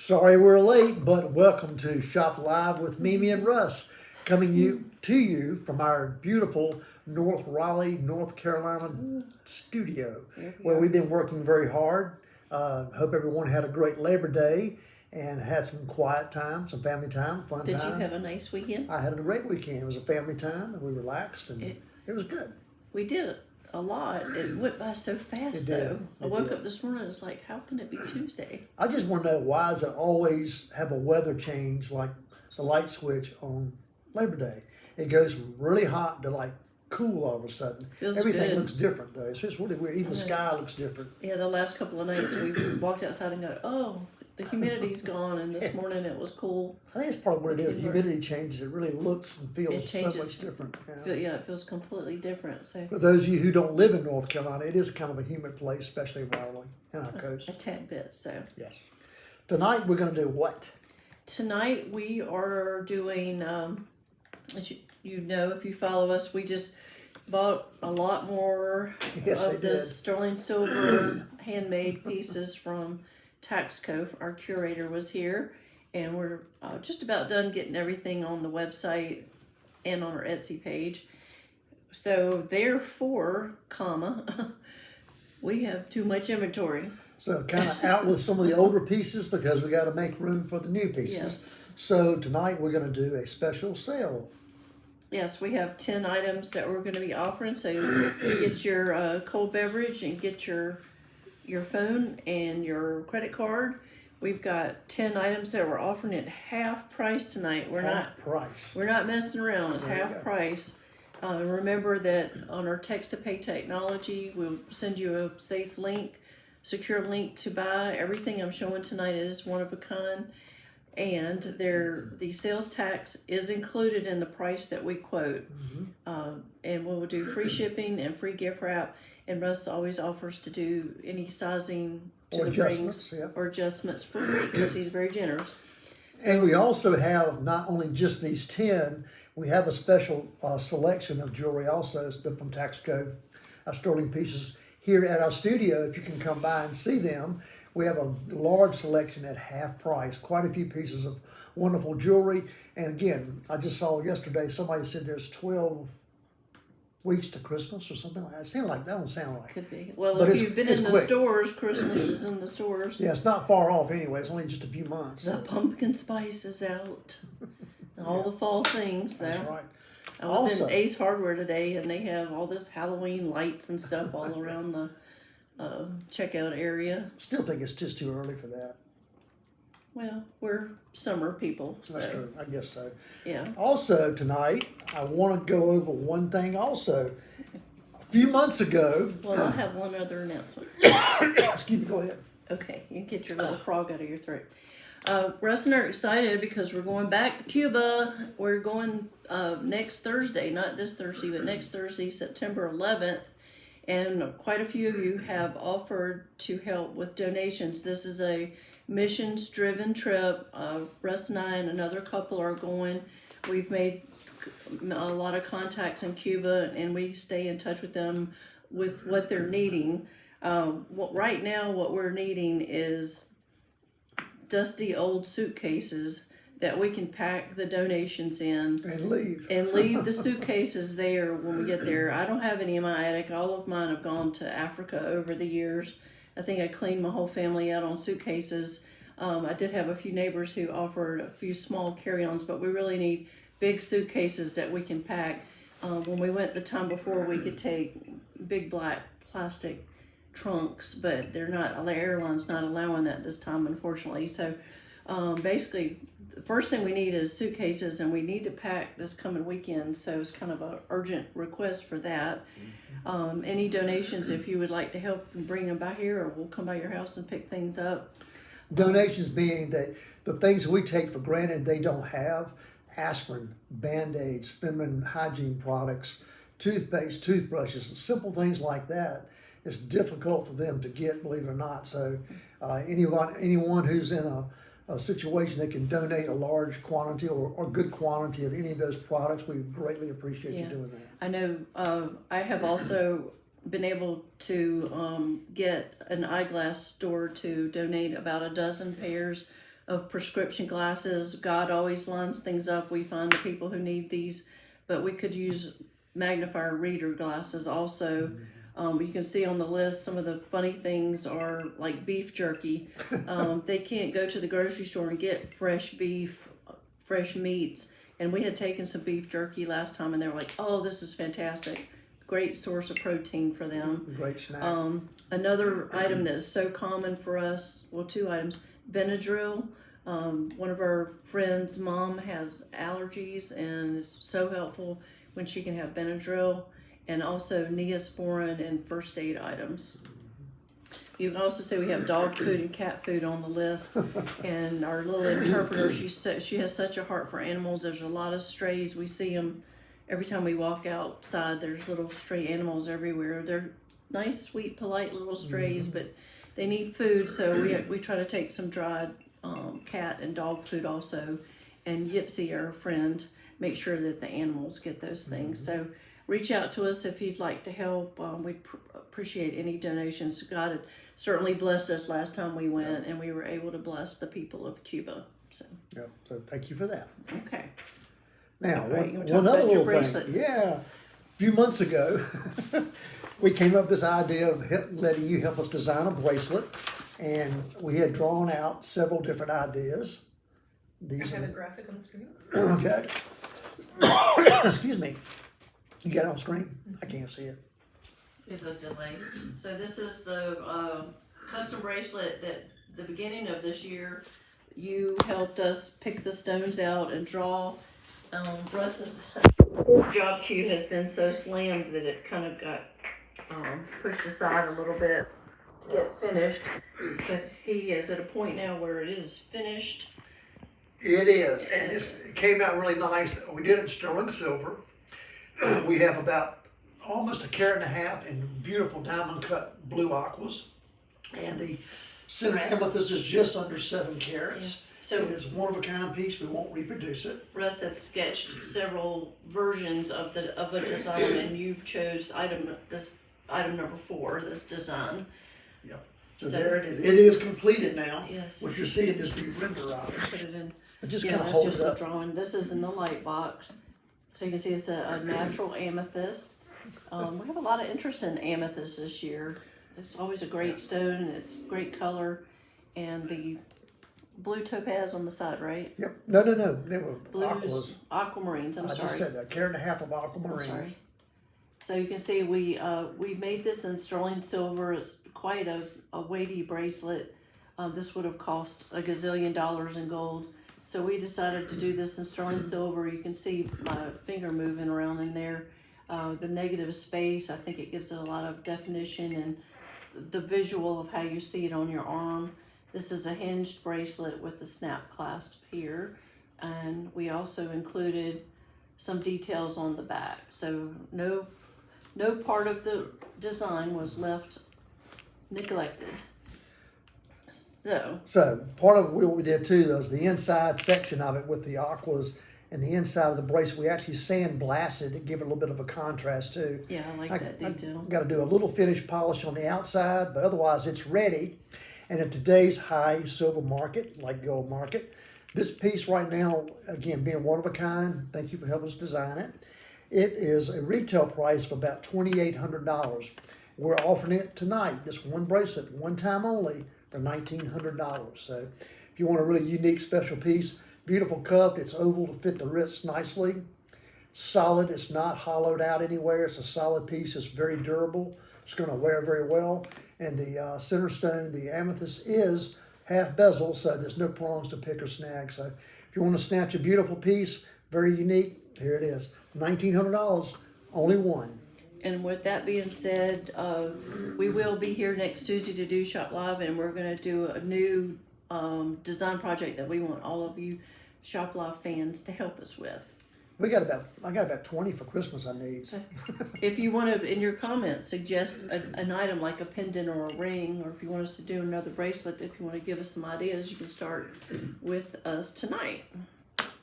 Sorry we're late, but welcome to Shop Live with Mimi and Russ, coming to you from our beautiful North Raleigh, North Carolina studio, where we've been working very hard. Hope everyone had a great Labor Day and had some quiet time, some family time, fun Did time. you have a nice weekend? I had a great weekend. It was a family time, and we relaxed, and it was good. We did a lot. It went by so fast, though. I woke up this morning and was like, how can it be Tuesday? I just want to know, why does it always have a weather change like the light switch on Labor Day? It goes from really hot to like cool all of a sudden. Feels Everything good. looks different though. It's just really weird. Even the sky looks different. Yeah, the last couple of nights we walked outside and go, oh, the humidity's gone, and this morning it was cool. I think it's probably what it is. Humidity changes. It really looks and feels so much different. Yeah, it feels completely different. So for those of you who don't live in North Carolina, it is kind of a humid place, especially Raleigh and our coast. A tad bit, so. Yes. Tonight we're going to do what? Tonight we are doing, as you know, if you follow us, we just bought a lot more of the sterling silver handmade pieces from Taxco. Our curator was here, and we're just about done getting everything on the website and on our Etsy page. So therefore, we have too much inventory. So kind of out with some of the older pieces because we got to make room for the new pieces. Yes. So tonight we're going to do a special sale. Yes, we have 10 items that we're going to be offering. So you get your cold beverage and get your phone and your credit card. We've got 10 items that we're offering at half price tonight. We're not messing around. It's half price. Remember that on our text to pay technology, we'll send you a safe link, secure link to buy. Everything I'm showing tonight is one of a kind, and the sales tax is included in the price that we quote. And we'll do free shipping and free gift wrap. And Russ always offers to do any sizing to the rings or adjustments for free because he's very generous. And we also have not only just these 10, we have a special selection of jewelry also from Taxco, sterling pieces here at our studio. If you can come by and see them, we have a large selection at half price, quite a few pieces of wonderful jewelry. And again, I just saw yesterday somebody said there's 12 weeks to Christmas or something like that. It seemed like that don't sound right. Could be. Well, if you've been in the stores, Christmas is in the stores. Yeah, it's not far off anyway. It's only just a few months. The pumpkin spice is out. All the fall things. So. That's right. I was in Ace Hardware today, and they have all this Halloween lights and stuff all around the checkout area. Still think it's just too early for that. Well, we're summer people. So. That's true. I guess so. Yeah. Also, tonight, I want to go over one thing also. A few months ago... Well, I have one other announcement. Excuse me, go ahead. Okay, you can get your little frog out of your throat. Russ and I are excited because we're going back to Cuba. We're going next Thursday, not this Thursday, but next Thursday, September 11th. And quite a few of you have offered to help with donations. This is a missions-driven trip. Russ and I and another couple are going. We've made a lot of contacts in Cuba, and we stay in touch with them with what they're needing. Right now, what we're needing is dusty old suitcases that we can pack the donations in and leave the suitcases there when we get there. I don't have any in my attic. All of mine have gone to Africa over the years. I think I cleaned my whole family out on suitcases. I did have a few neighbors who offered a few small carry-ons, but we really need big suitcases that we can pack. When we went the time before, we could take big black plastic trunks, but the airline's not allowing that this time, unfortunately. So basically, the first thing we need is suitcases, and we need to pack this coming weekend, so it's kind of an urgent request for that. Any donations, if you would like to help bring them by here, or we'll come by your house and pick things up. Donations being that the things we take for granted they don't have: aspirin, Band-Aids, feminine hygiene products, toothpaste, toothbrushes, simple things like that. It's difficult for them to get, believe it or not. So anyone who's in a situation that can donate a large quantity or good quantity of any of those products, we greatly appreciate you doing that. I know I have also been able to get an eyeglass store to donate about a dozen pairs of prescription glasses. God always lines things up. We find the people who need these, but we could use magnifier reader glasses also. You can see on the list some of the funny things are like beef jerky. They can't go to the grocery store and get fresh beef, fresh meats. And we had taken some beef jerky last time and they were like, oh, this is fantastic. Great source of protein for them. Great snack. Another item that is so common for us, well, two items, Benadryl. One of our friends' mom has allergies and is so helpful when she can have Benadryl, and also Neosporin and first aid items. You can also say we have dog food and cat food on the list, and our little interpreter, she has such a heart for animals. There's a lot of strays. We see them every time we walk outside. There's little stray animals everywhere. They're nice, sweet, polite little strays, but they need food, so we try to take some dried cat and dog food also, and Yipsy, our friend, make sure that the animals get those things. So reach out to us if you'd like to help. We'd appreciate any donations. God had certainly blessed us last time we went, and we were able to bless the people of Cuba. So Thank you for that. okay. Now, Right, you wanna one talk other about your little bracelet? thing. Yeah. A few months ago, we came up with this idea of letting you help us design a bracelet. And we had drawn out several different ideas. These I have a graphic on the screen. Okay. Excuse me. You got it on screen? I can't see it. There's a delay. So this is the custom bracelet that the beginning of this year, you helped us pick the stones out and draw. Russ's job queue has been so slammed that it kind of got pushed aside a little bit to get finished. But he is at a point now where it is finished. It is, and it came out really nice. We did it in sterling silver. We have about almost 1.5 carats in beautiful diamond cut blue aquas, and the center amethyst is just under 7 carats. Yeah. So it is one of a kind piece. We won't reproduce it. Russ had sketched several versions of a design, and you chose item number 4, this design. Yep. So there it is. It is completed now. Yes. What you're seeing is the render of it. Put it in. I just Yeah, kind of that's hold just it a up. drawing. This is in the light box. So you can see it's a natural amethyst. We have a lot of interest in amethyst this year. It's always a great stone, and it's great color. And the blue topaz on the side, right? Yep. No. They were Blues, aquas. aquamarines, I'm I sorry. just said 1.5 carats of Sorry. aquamarines. So you can see we made this in sterling silver. It's quite a weighty bracelet. This would have cost $1 gazillion in gold. So we decided to do this in sterling silver. You can see my finger moving around in there. The negative space, I think it gives it a lot of definition and the visual of how you see it on your arm. This is a hinged bracelet with the snap clasp here. And we also included some details on the back. So no part design was left neglected. So part of what we did too was the inside section of it with the aquas and the inside of the bracelet. We actually sandblasted to give it a little bit of a contrast too. Yeah, I like that detail. Got to do a little finish polish on the outside, but otherwise it's ready. And in today's high silver market, like gold market, this piece right now, again, being one of a kind, thank you for helping us design it. It is a retail price of about $2,800. We're offering it tonight, this one bracelet, one time only, for $1,900. So if you want a really unique special piece, beautiful cup, it's oval to fit the wrists nicely. Solid, it's not hollowed out anywhere. It's a solid piece, it's very durable. It's gonna wear very well. And the center stone, the amethyst, is half bezel, so there's no prongs to pick or snag. So if you want to snatch a beautiful piece, very unique, here it is. $1,900, only one. And with that being said, we will be here next Tuesday to do Shop Live, and we're going to do a new design project that we want all of you Shop Live fans to help us with. I got about 20 for Christmas I need. So if you want to, in your comments, suggest an item like a pendant or a ring, or if you want us to do another bracelet, if you want to give us some ideas, you can start with us tonight,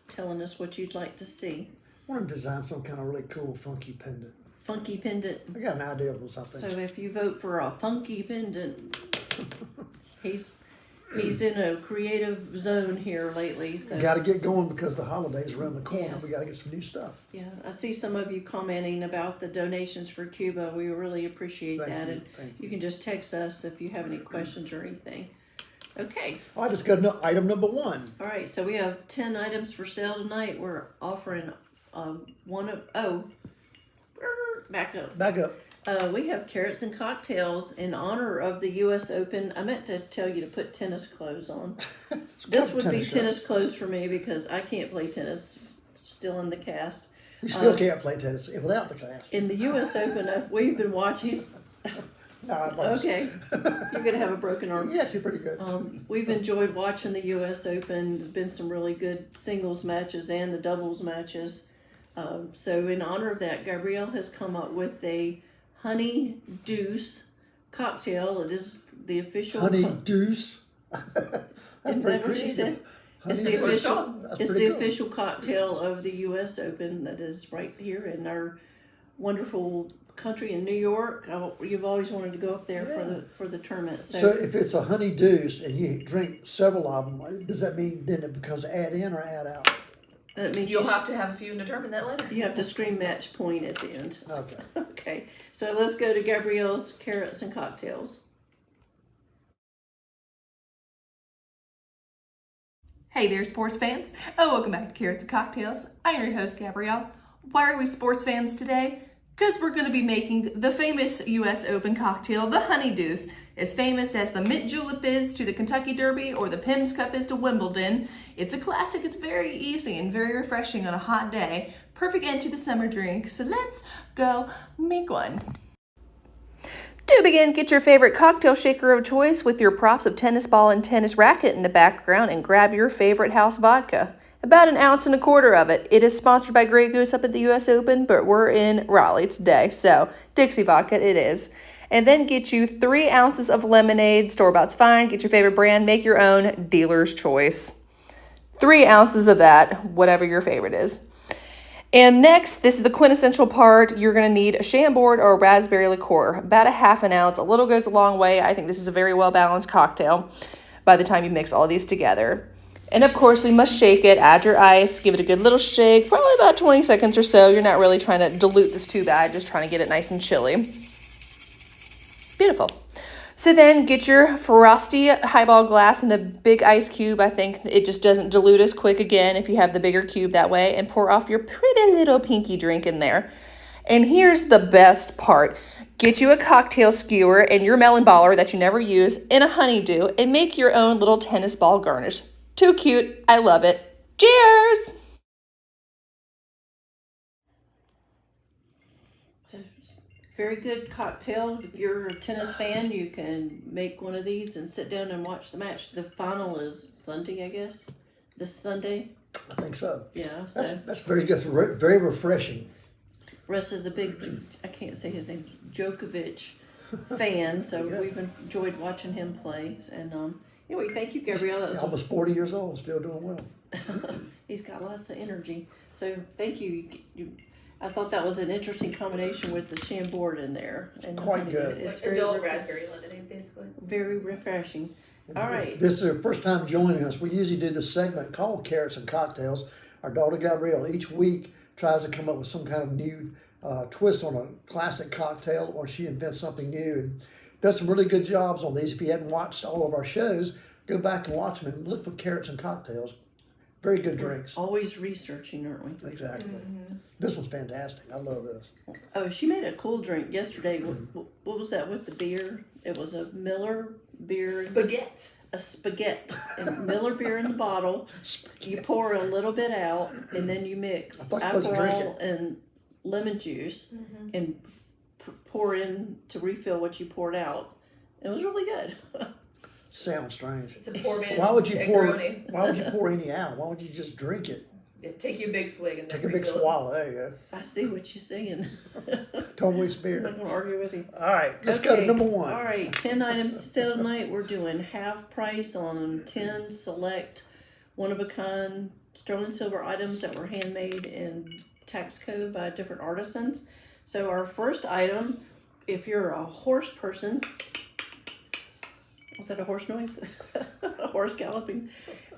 telling us what you'd like to see. I want to design some kind of really cool, funky pendant. Funky pendant. I got an idea of something. So if you vote for a funky pendant, he's He's in a creative zone here lately, so. Got to get going because the holidays are around the corner. Yes. We got to get some new stuff. Yeah, I see some of you commenting about the donations for Cuba. We really appreciate Thank that. you, And thank you can just text us if you have any questions or anything. Okay. I just got item number 1. All right, so we have 10 items for sale tonight. We're offering back up. Back up. We have carrots and cocktails in honor of the U.S. Open. I meant to tell you to put tennis clothes on. This would be tennis clothes for me because I can't play tennis. Still in the cast. You still can't play tennis without the cast. In the U.S. Open, we've been watching. Okay, you're gonna have a broken arm. Yes, you're pretty good. We've enjoyed watching the U.S. Open. There's been some really good singles matches and the doubles matches. So in honor of that, Gabrielle has come up with a honey deuce cocktail. It is the official Honey deuce. That's Isn't pretty that what she creative. said? It's Honey the deuce. official. That's It's pretty the cool. official cocktail of the U.S. Open. That is right here in our wonderful country in New York. You've always wanted to go up there for the tournament. So if it's a honey deuce and you drink several of them, does that mean then it becomes add in or add out? that means You'll have to have a few and determine that later. you have to scream match point at the end. Okay. Okay, so let's go to Gabrielle's carrots and cocktails. Hey there, sports fans. Welcome back to Carrots and Cocktails. I'm your host, Gabrielle. Why are we sports fans today? Because we're going to be making the famous U.S. Open cocktail, the Honey Deuce. As famous as the Mint Julep is to the Kentucky Derby or the Pimm's Cup is to Wimbledon. It's a classic. It's very easy and very refreshing on a hot day. Perfect end to the summer drink. So let's go make one. To begin, get your favorite cocktail shaker of choice with your props of tennis ball and tennis racket in the background and grab your favorite house vodka. About 1.25 ounces of it. It is sponsored by Grey Goose up at the U.S. Open, but we're in Raleigh today, so Dixie Vodka it is. And then get you 3 ounces of lemonade. Store-bought's fine. Get your favorite brand. Make your own. Dealer's choice. 3 ounces of that, whatever your favorite is. And next, this is the quintessential part. You're going to need a Chambord or a raspberry liqueur. About 1/2 ounce. A little goes a long way. I think this is a very well-balanced cocktail by the time you mix all these together. And of course, we must shake it. Add your ice. Give it a good little shake. Probably about 20 seconds or so. You're not really trying to dilute this too bad. Just trying to get it nice and chilly. Beautiful. So then get your frosty highball glass and a big ice cube. I think it just doesn't dilute as quick again if you have the bigger cube that way. And pour off your pretty little pinky drink in there. And here's the best part. Get you a cocktail skewer and your melon baller that you never use and a honeydew and make your own little tennis ball garnish. Too cute. I love it. Cheers! Very good cocktail. If you're a tennis fan, you can make one of these and sit down and watch the match. The final is Sunday, I guess. This Sunday. I think so. Yeah. So That's very good. It's very refreshing. Russ is a big, I can't say his name, Djokovic fan. So Yeah. we've enjoyed watching him play. And anyway, thank you, Gabrielle. He's almost 40 years old, still doing well. He's got lots of energy. So thank you. I thought that was an interesting combination with the Chambord in there. And the Quite honey. good. It's Like very, adult raspberry lemonade, basically. very refreshing. All right. This is your first time joining us. We usually do this segment called Carrots and Cocktails. Our daughter Gabrielle each week tries to come up with some kind of new twist on a classic cocktail, or she invents something new and does some really good jobs on these. If you hadn't watched all of our shows, go back and watch them and look for Carrots and Cocktails. Very good drinks. Always researching, aren't we? Exactly. This one's fantastic. I love this. Oh, she made a cool drink yesterday. What was that with the beer? It was a Miller beer, Spaghetti. a spaghetti, and Miller beer in the bottle. You pour a little bit out, and then you mix I thought you wasn't drinking. alcohol and lemon juice, and pour in to refill what you poured out. It was really good. Sounds strange. It's a poor man. Why would you pour? Negroni. Why would you pour any out? Why would you just drink it? Yeah, take you a big swig and then Take a big refill it. swallow. There you go. I see what you're saying. Totally I'm spirit. not gonna argue with you. All right, let's go to Okay, number one. All right, 10 items to sell tonight. We're doing half price on 10 select one-of-a-kind sterling silver items that were handmade in tax code by different artisans. So our first item, if you're a horse person, was that a horse noise? a horse galloping.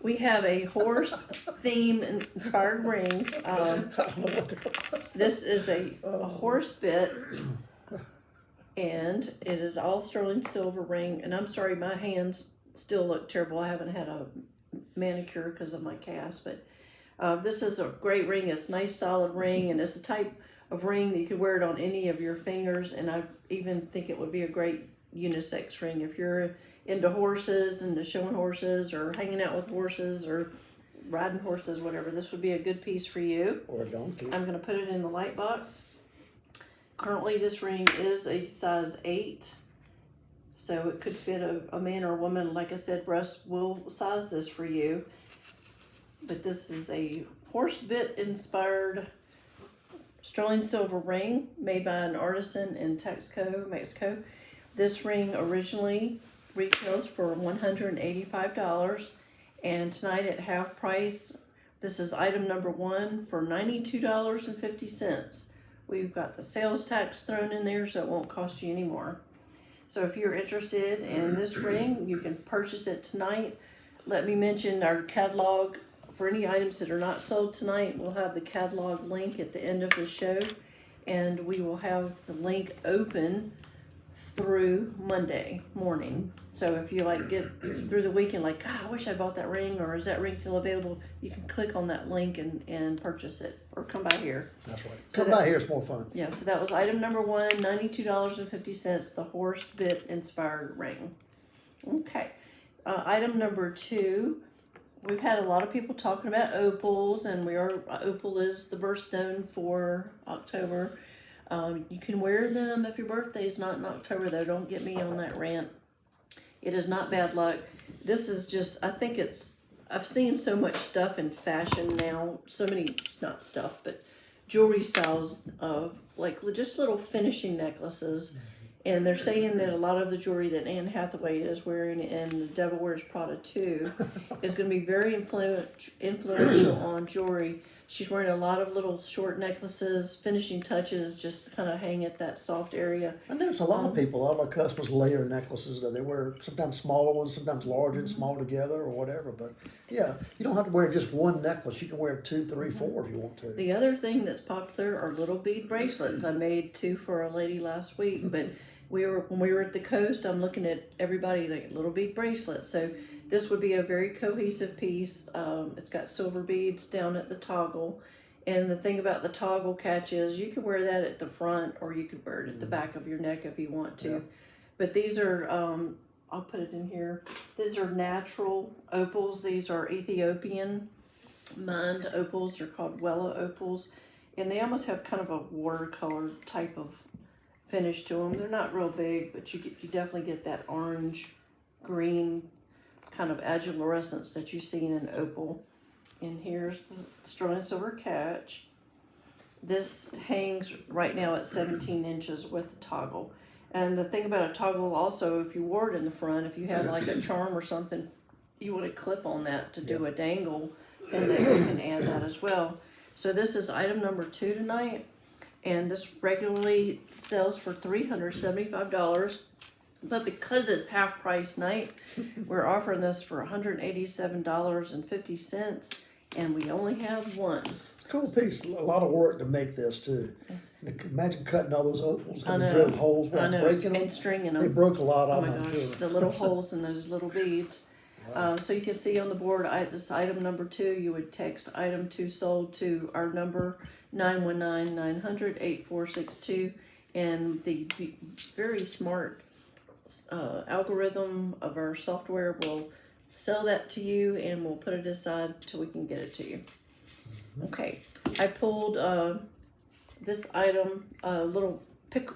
We have a horse theme inspired ring. This is a horse bit, and it is all sterling silver ring. And I'm sorry, my hands still look terrible. I haven't had a manicure because of my cast, but this is a great ring. It's a nice solid ring, and it's the type of ring that you could wear it on any of your fingers. And I even think it would be a great unisex ring if you're into horses and showing horses or hanging out with horses or riding horses, whatever. This would be a good piece for you. Or a donkey. I'm going to put it in the light box. Currently this ring is a size 8, so it could fit a man or a woman. Like I said, Russ will size this for you, but this is a horse bit inspired sterling silver ring made by an artisan in Texaco, Mexico. This ring originally retails for $185, and tonight at half price, this is item number 1 for $92.50. We've got the sales tax thrown in there, so it won't cost you any more. So if you're interested in this ring, you can purchase it tonight. Let me mention our catalog. For any items that are not sold tonight, we'll have the catalog link at the end of the show, and we will have the link open through Monday morning. So if you like get through the weekend like, God, I wish I bought that ring, or is that ring still available, you can click on that link and purchase it, or come by here. That's right. So Come by here, it's more fun. Yeah, so that was item number 1, $92.50, the horse bit inspired ring. Okay, item number 2, we've had a lot of people talking about opals, and opal is the birthstone for October. You can wear them if your birthday is not in October, though. Don't get me on that rant. It is not bad luck. This is just, I've seen so much stuff in fashion now. So many, it's not stuff, but jewelry styles of like just little finishing necklaces. And they're saying that a lot of the jewelry that Anne Hathaway is wearing in The Devil Wears Prada 2 is going to be very influential on jewelry. She's wearing a lot of little short necklaces, finishing touches, just kind of hang at that soft area. And there's a lot of people, a lot of our customers layer necklaces that they wear, sometimes smaller ones, sometimes large and small together or whatever. But yeah, you don't have to wear just one necklace. You can wear 2, 3, 4 if you want to. The other thing that's popular are little bead bracelets. I made 2 for a lady last week, but when we were at the coast, I'm looking at everybody like little bead bracelets. So this would be a very cohesive piece. It's got silver beads down at the toggle. And the thing about the toggle catch is you can wear that at the front, or you could wear it at the back of your neck if you want to. Yeah. But these are, I'll put it in here. These are natural opals. These are Ethiopian mined opals. They're called Wella opals. And they almost have kind of a watercolor type of finish to them. They're not real big, but you definitely get that orange, green kind of agilurescence that you see in an opal. And here's the sterling silver catch. This hangs right now at 17 inches with the toggle. And the thing about a toggle also, if you wore it in the front, if you have like a charm or something, you want to clip on that to do a dangle, and then you can add that as well. So this is item number 2 tonight, and this regularly sells for $375. But because it's half price night, we're offering this for $187.50, and we only have one. Cool piece. A lot of work to make this too. Yes. Imagine cutting all those opals and I know. drilling holes without I know, breaking them. and stringing them. They broke a lot Oh of my them, I'm gosh, sure. the little holes in those little beads. Wow. So you can see on the board, this item number 2, you would text item 2 sold to our number 919-900-8462, and the very smart algorithm of our software will sell that to you, and we'll put it aside till we can get it to you. Okay, I pulled this item, a little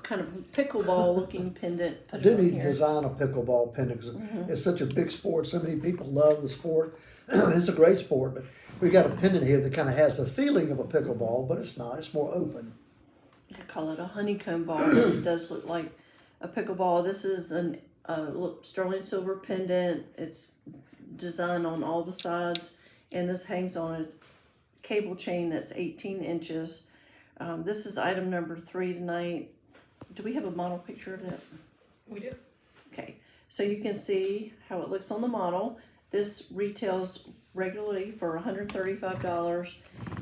kind of pickleball looking pendant. I do need to design a pickleball pendant because it's such a big sport. So many people love the sport. It's a great sport, but we've got a pendant here that kind of has the feeling of a pickleball, but it's not. It's more open. I call it a honeycomb ball. It does look like a pickleball. This is a sterling silver pendant. It's designed on all the sides, and this hangs on a cable chain that's 18 inches. This is item number 3 tonight. Do we have a model picture of it? We do. Okay, so you can see how it looks on the model. This retails regularly for $135,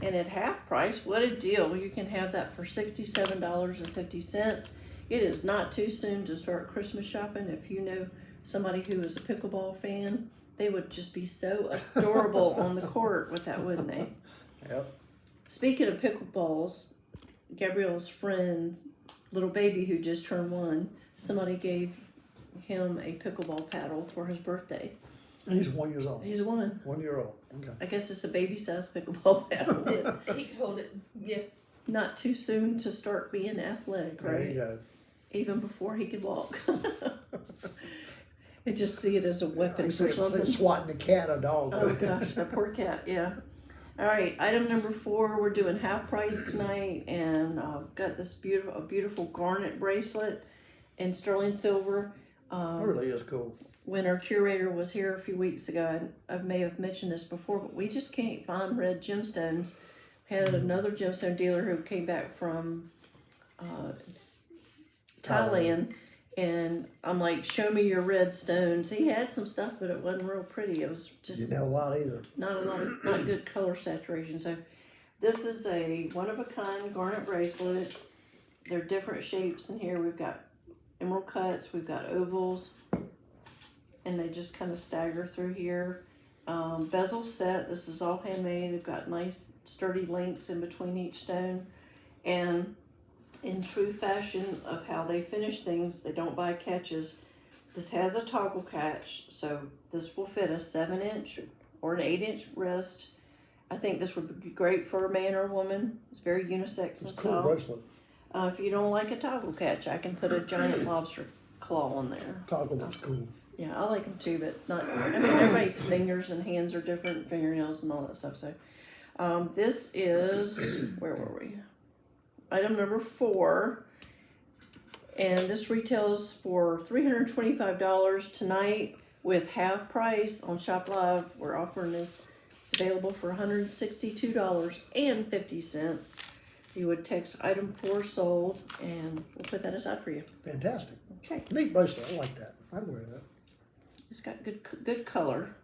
and at half price, what a deal. You can have that for $67.50. It is not too soon to start Christmas shopping. If you know somebody who is a pickleball fan, they would just be so adorable on the court with that, wouldn't they? Yep. Speaking of pickleballs, Gabrielle's friend, little baby who just turned 1, somebody gave him a pickleball paddle for his birthday. And he's 1 year old. He's 1. 1 year old. Okay. I guess it's a baby-sized pickleball paddle. He could hold it. Yeah. Not too soon to start being athletic, There you right? go. Even before he could walk. I just see it as a weapon for something. Swatting a cat or dog. Oh gosh, that poor cat, yeah. All right, item number 4, we're doing half price tonight, and got this beautiful garnet bracelet in sterling silver. It really is cool. When our curator was here a few weeks ago, I may have mentioned this before, but we just can't find red gemstones. Had another gemstone dealer who came back from Thailand, and I'm like, show me your red stones. He had some stuff, but it wasn't real pretty. It was just Didn't have a lot either. not good color saturation. So this is a one-of-a-kind garnet bracelet. They're different shapes in here. We've got emerald cuts, we've got ovals, and they just kind of stagger through here. Bezel set, this is all handmade. They've got nice sturdy links in between each stone, and in true fashion of how they finish things, they don't buy catches. This has a toggle catch, so this will fit a 7-inch or an 8-inch wrist. I think this would be great for a man or a woman. It's very unisex in It's a cool style. bracelet. If you don't like a toggle catch, I can put a giant lobster claw on there. Toggle looks cool. Yeah, I like them too, but not. I mean, everybody's fingers and hands are different, fingernails and all that stuff. So, this is where were we? Item number 4, and this retails for $325 tonight with half price on Shop Live. We're offering this. It's available for $162.50. You would text item 4 sold, and we'll put that aside for you. Fantastic. Okay. Neat bracelet. I like that. I'd wear that. It's got good color.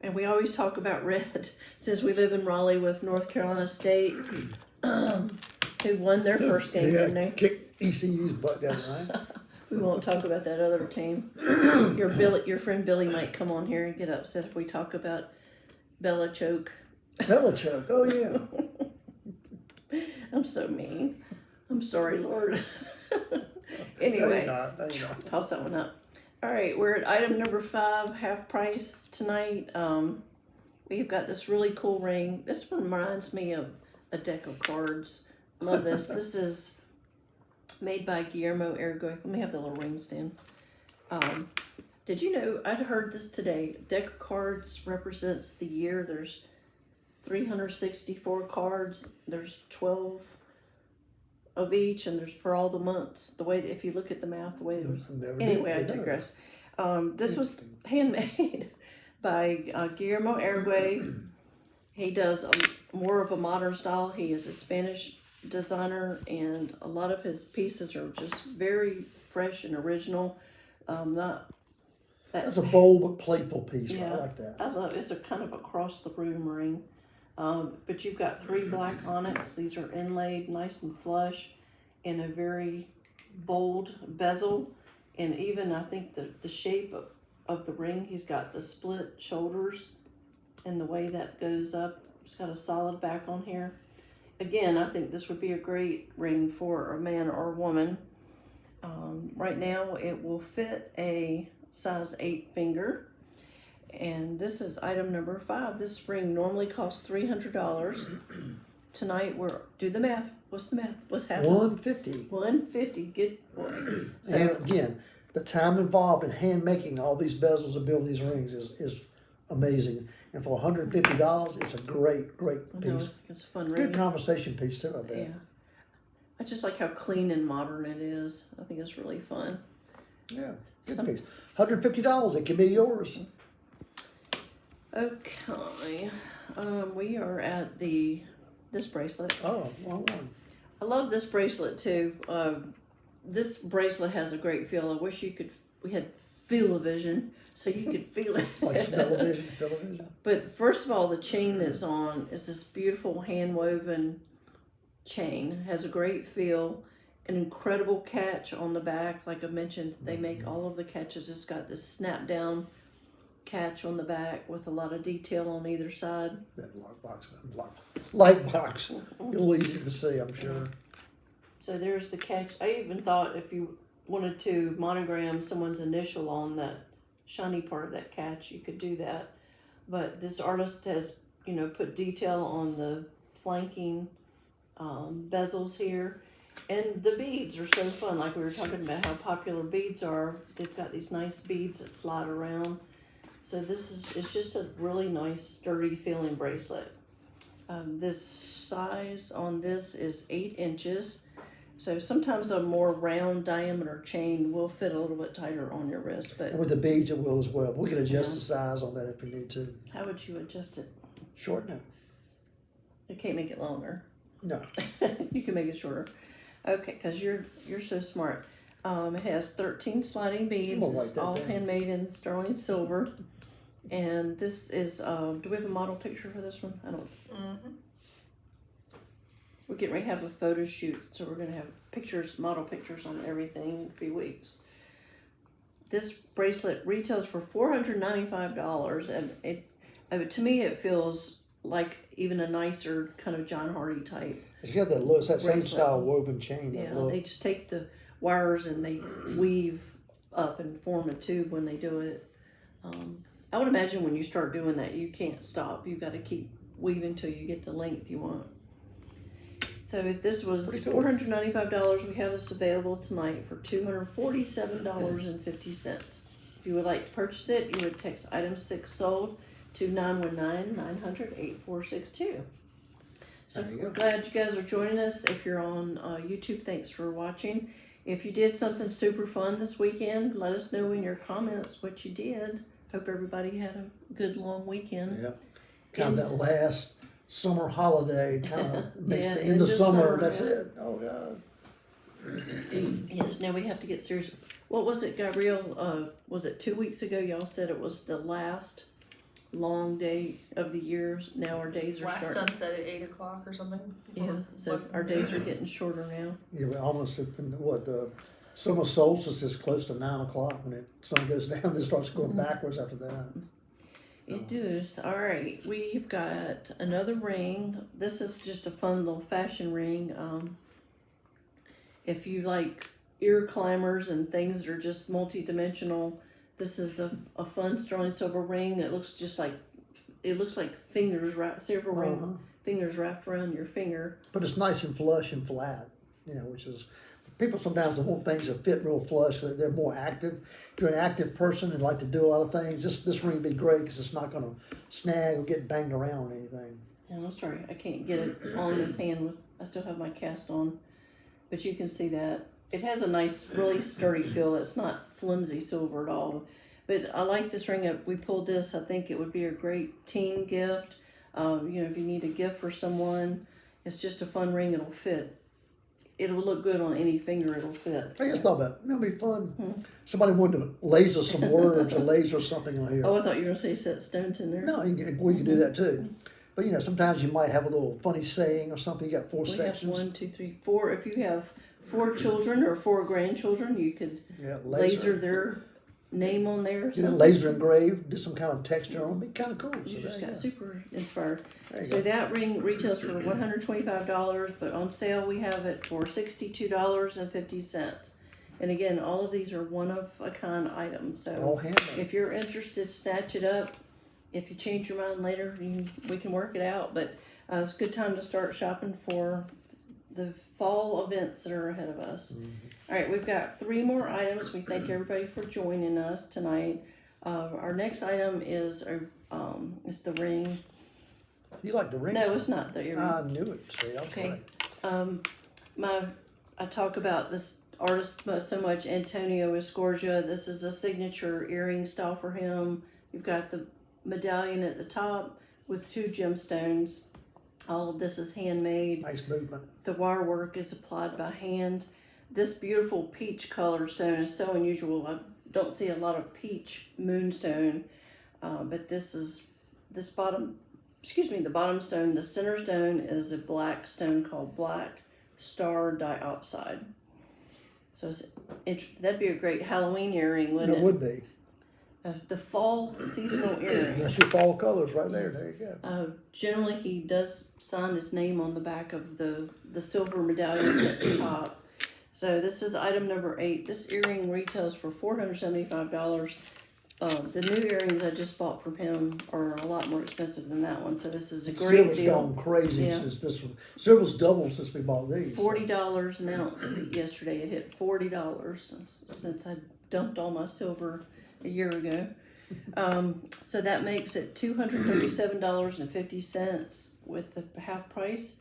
And we always talk about red since we live in Raleigh with North Carolina State, who won their first game, didn't Yeah, they? kick ECU's butt down the line. We won't talk about that other team. Your friend Billy might come on here and get upset if we talk about Bella Choke. Belichick. Oh, yeah. I'm so mean. I'm sorry, Lord. No, Anyway, you're not. No, you're not. toss that one up. All right, we're at item number 5, half price tonight. We've got this really cool ring. This one reminds me of a deck of cards. Love this. This is made by Guillermo Ergo. Let me have the little ring stand. Did you know, I'd heard this today, deck of cards represents the year. There's 364 cards. There's 12 of each, and there's for all the months. The way, if you look at the math, the way it was. Never Anyway, I did know digress. This was handmade by Guillermo Ergo. He does more of a modern style. He is a Spanish designer, and a lot of his pieces are just very fresh and original. Not that. That's a bold but playful piece. Yeah. I like that. I love it. It's a kind of across the room ring. But you've got 3 black onyx. These are inlaid nice and flush in a very bold bezel. And even I think the shape of the ring, he's got the split shoulders and the way that goes up. It's got a solid back on here. Again, I think this would be a great ring for a man or a woman. Right now it will fit a size 8 finger. And this is item number 5. This ring normally costs $300. Tonight do the math. What's the math? What's happening? $150. $150. Good boy. So, And again, the time involved in hand making all these bezels and building these rings is amazing. And for $150, it's a great no, piece. it's a fun Good ring. conversation piece too, I bet. Yeah. I just like how clean and modern it is. I think it's really fun. Yeah, good piece. $150, it can be yours. Okay. We are at this bracelet. Oh, wrong one. I love this bracelet too. This bracelet has a great feel. I wish we had feel-o-vision, so you could feel it. Like smell-o-vision, feel-o-vision. But first of all, the chain that's on is this beautiful hand-woven chain. Has a great feel, an incredible catch on the back. Like I mentioned, they make all of the catches. It's got this snap-down catch on the back with a lot of detail on either side. That light box. A little easier to see, I'm sure. So there's the catch. I even thought if you wanted to monogram someone's initial on that shiny part of that catch, you could do that. But this artist has, put detail on the flanking bezels here. And the beads are so fun. Like we were talking about how popular beads are. They've got these nice beads that slide around. So it's just a really nice, sturdy feeling bracelet. This size on this is 8 inches. So sometimes a more round diameter chain will fit a little bit tighter on your wrist, but And with the beads, it will as well. We can adjust the size on that if we need to. how would you adjust it? Shorten it. You can't make it longer. No. You can make it shorter. Okay, because you're so smart. It has 13 sliding beads. I'm gonna write It's that all down. handmade in sterling silver. And this is, do we have a model picture for this one? I don't. We're getting ready to have a photo shoot, so we're going to have pictures, model pictures on everything in a few weeks. This bracelet retails for $495, and to me it feels like even a nicer kind of John Hardy type. It's got that look. It's that same Bracelet. style woven chain. That Yeah, look. they just take the wires and they weave up and form a tube when they do it. I would imagine when you start doing that, you can't stop. You've got to keep weaving till you get the length you want. So if this was Pretty cool. $495, we have this available tonight for $247.50. If you would like to purchase it, you would text item 6 sold to 919-900-8462. So There you we're go. glad you guys are joining us. If you're on YouTube, thanks for watching. If you did something super fun this weekend, let us know in your comments what you did. Hope everybody had a good long weekend. Yeah. Kind of that last summer holiday kind of makes Yeah, the end of summer. That's yeah. it. Oh God. Yes, now we have to get serious. What was it, Gabrielle? Was it 2 weeks ago? Y'all said it was the last long day of the year. Now our days are Last starting. sunset at 8 o'clock or something. Yeah, Or so less than our that. days are getting shorter now. Yeah, we're almost at the summer solstice is close to 9 o'clock when the sun goes down. It starts going backwards after that. It does. All right, we've got another ring. This is just a fun little fashion ring. If you like ear climbers and things that are just multi-dimensional, this is a fun sterling silver ring. It looks like fingers wrapped, silver ring, fingers wrapped around your finger. But it's nice and flush and flat, which is, people sometimes don't want things that fit real flush, so they're more active. If you're an active person and like to do a lot of things, this ring would be great because it's not going to snag or get banged around or anything. And I'm sorry, I can't get it on this hand. I still have my cast on, but you can see that. It has a nice, really sturdy feel. It's not flimsy silver at all. But I like this ring. We pulled this. I think it would be a great team gift. If you need a gift for someone, it's just a fun ring. It'll fit. It'll look good on any finger. It'll fit. I just thought about it. It'll be fun. Somebody wanted to laser some words or laser something on here. Oh, I thought you were going to say set stones in there. No, we can do that too. But sometimes you might have a little funny saying or something. You got 4 We sections. have 1, 2, 3, 4. If you have 4 children or 4 grandchildren, you could Yeah, laser their name on there. Or Get it something. laser engraved, do some kind of texture on it. Be kind of cool. You So just there got you super inspired. There you So go. that ring retails for $125, but on sale we have it for $62.50. And again, all of these are one-of-a-kind items. go. All So handmade. if you're interested, snatch it up. If you change your mind later, we can work it out. But it's a good time to start shopping for the fall events that are ahead of us. All right, we've got 3 more items. We thank everybody for joining us tonight. Our next item is it's the ring. You like the ring? No, it's not the earring. I knew it. See, I'm Okay. right. I talk about this artist so much, Antonio Escorgia. This is a signature earring style for him. You've got the medallion at the top with 2 gemstones. All of this is handmade. Nice movement. The wire work is applied by hand. This beautiful peach colored stone is so unusual. don't see a lot of peach moonstone, but the bottom stone, the center stone is a black stone called Black Star Diopside. So that'd be a great Halloween earring, wouldn't it? It would be. The fall seasonal earring. That's your fall colors right there. There you go. Generally, he does sign his name on the back of the silver medallions at the top. So this is item number 8. This earring retails for $475. The new earrings I just bought from him are a lot more expensive than that one. So this is a great Silver's deal. gone crazy Yeah. since this one. Silver's doubled since we bought these. $40 an ounce yesterday. It hit $40 since I dumped all my silver a year ago. So that makes it $237.50 with the half price,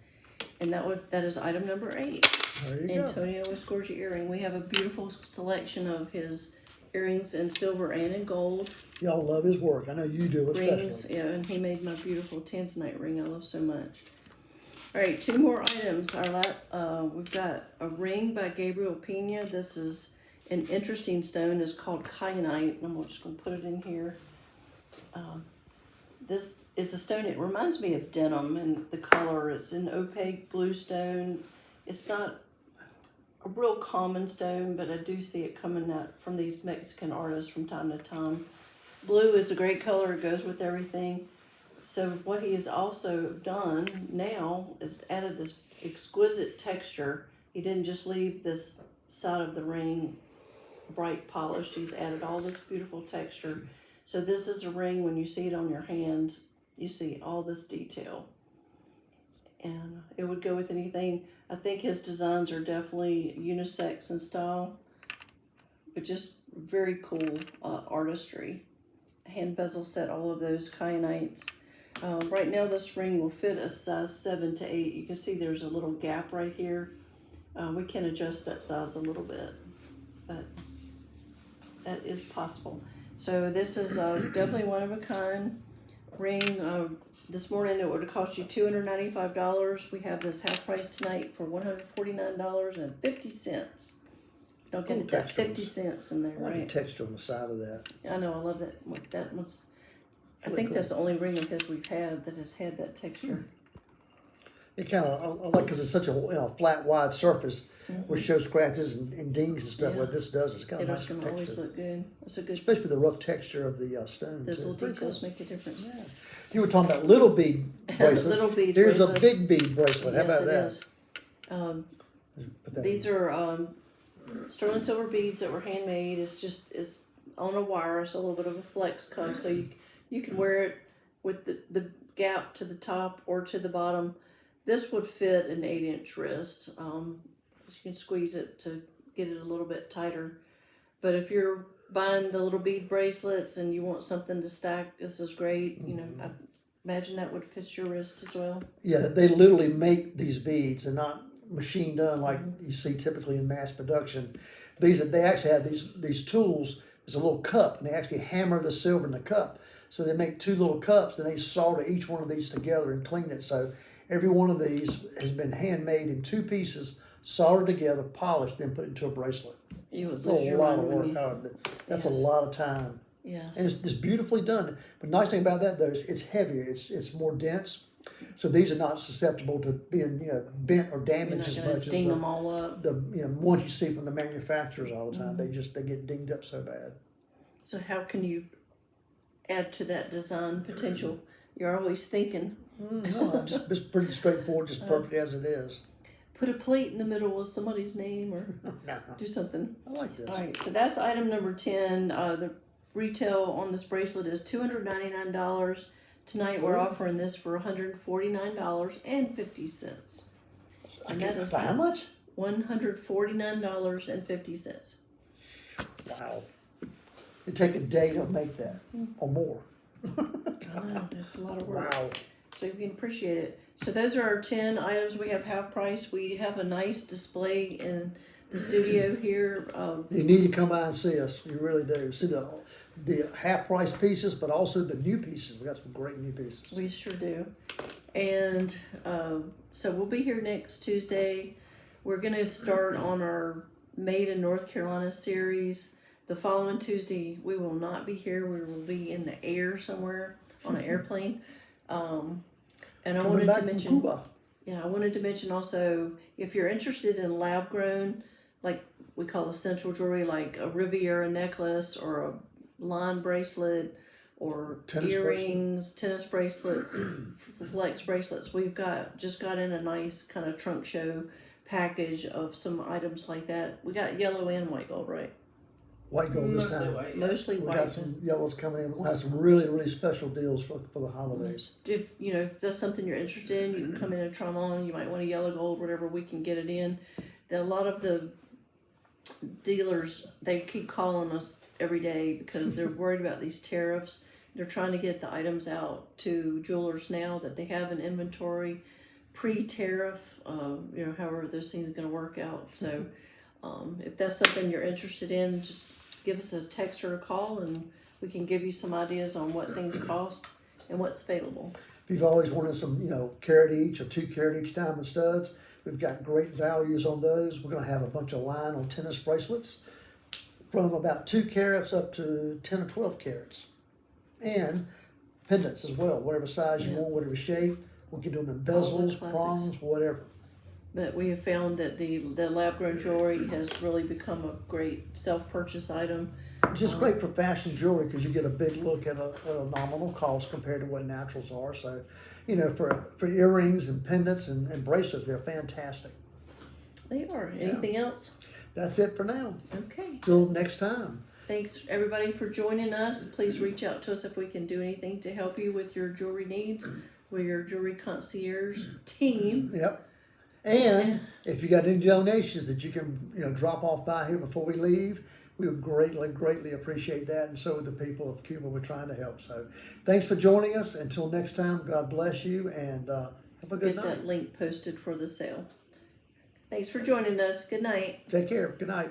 and that is item number 8. There you Antonio Escorgia earring. We have a beautiful selection of his earrings in silver and in gold. go. Y'all love his work. I know you do especially. Rings, yeah, and he made my beautiful tanzanite ring I love so much. All right, 2 more items. We've got a ring by Gabriel Pena. This is an interesting stone. It's called kyanite. I'm just going to put it in here. This is a stone. It reminds me of denim in the color. It's an opaque blue stone. It's not a real common stone, but I do see it coming out from these Mexican artists from time to time. Blue is a great color. It goes with everything. So what he has also done now is added this exquisite texture. He didn't just leave this side of the ring bright polished. He's added all this beautiful texture. So this is a ring, when you see it on your hand, you see all this detail. And it would go with anything. I think his designs are definitely unisex in style, but just very cool artistry. Hand bezel set, all of those kyanites. Right now this ring will fit a size 7 to 8. You can see there's a little gap right here. We can adjust that size a little bit, but that is possible. So this is definitely one of a kind ring. This morning it would have cost you $295. We have this half price tonight for $149.50. Don't get that 50 cents in there, I like the right? texture on the side of that. I know, I love that. That one's, I Really think cool. that's the only ring of his we've had that has had that texture. It kind of, I like because it's such a flat, wide surface, which shows scratches and dings and stuff. Yeah. What this does, it's kind of It's nice gonna always texture. look good. It's a good, Especially the rough texture of the stone. those too. little Pretty details cool. make a difference. Yeah. You were talking about little bead bracelets. Little bead Here's bracelets. a big bead bracelet. How Yes, about it that? is. Put that These are sterling silver beads that were handmade. It's on a wire. It's a little bit of a flex cuff, so you can wear it with the gap to the top or to the bottom. This would fit an 8-inch wrist. You can squeeze it to get it a little bit tighter. But if you're buying the little bead bracelets and you want something to stack, this is great. You know, I imagine that would fit your wrist as well. Yeah, they literally make these beads. They're not machine done like you see typically in mass production. They actually have these tools. There's a little cup, and they actually hammer the silver in the cup. So they make 2 little cups, then they solder each one of these together and clean it. So every one of these has been handmade in 2 pieces, soldered together, polished, then put into a bracelet. You would It's lose a your lot mind of when work. you, That's Yes. a lot of time. yes. And it's just beautifully done. But the nice thing about that though is it's heavier. It's more dense. So these are not susceptible to being bent or You're damaged not as gonna much as ding them all up. the ones you see from the manufacturers all the time. They get dinged up so bad. So how can you add to that design potential? You're always thinking, No, it's pretty straightforward, just perfect as it is. put a plate in the middle with somebody's name or No, do something. I like this. All right, so that's item number 10. The retail on this bracelet is $299. Tonight we're offering this for $149.50. And that is For how much? $149.50. Wow. It'd take a day to make that or more. I know, that's a lot of work. Wow. So you can appreciate it. So those are our 10 items we have half price. We have a nice display in the studio here. You need to come by and see us. You really do. See the half price pieces, but also the new pieces. We got some great new pieces. We sure do. And so we'll be here next Tuesday. We're going to start on our Made in North Carolina series. The following Tuesday, we will not be here. We will be in the air somewhere on an airplane. And I Coming wanted back to from mention, Cuba. yeah, I wanted to mention also, if you're interested in lab grown, like we call essential jewelry, like a Riviera necklace or a line bracelet or Tennis earrings, tennis bracelets, flex bracelets. We've just got in a nice kind of trunk show package of some items like that. We got yellow and white gold, right? White gold this Mostly time. white. Mostly We white. got some yellows coming in. We'll have some really, really special deals for the holidays. If if that's something you're interested in, you can come in and try them on. You might want a yellow gold, whatever, we can get it in. A lot of the dealers, they keep calling us every day because they're worried about these tariffs. They're trying to get the items out to jewelers now that they have an inventory pre-tariff, however those things are going to work out. So if that's something you're interested in, just give us a text or a call and we can give you some ideas on what things cost and what's available. If you've always wanted some, carat each or 2 carat each diamond studs, we've got great values on those. We're going to have a bunch of line on tennis bracelets from about 2 carats up to 10 or 12 carats. And pendants as well, whatever size you want, whatever shape. We can do them in All bezels, the classics. prongs, whatever. But we have found that the lab grown jewelry has really become a great self-purchase item. Just great for fashion jewelry because you get a big look at a nominal cost compared to what naturals are. So, for earrings and pendants and bracelets, they're fantastic. They are. Anything else? That's it for now. Okay. Till next time. Thanks everybody for joining us. Please reach out to us if we can do anything to help you with your jewelry needs. We're your jewelry concierge team. Yep. And if you got any donations that you can, drop off by here before we leave, we would greatly appreciate that. And so would the people of Cuba. We're trying to help. So thanks for joining us. Until next time, God bless you and have a good Get night. that link posted for the sale. Thanks for joining us. Good night. Take care. Good night.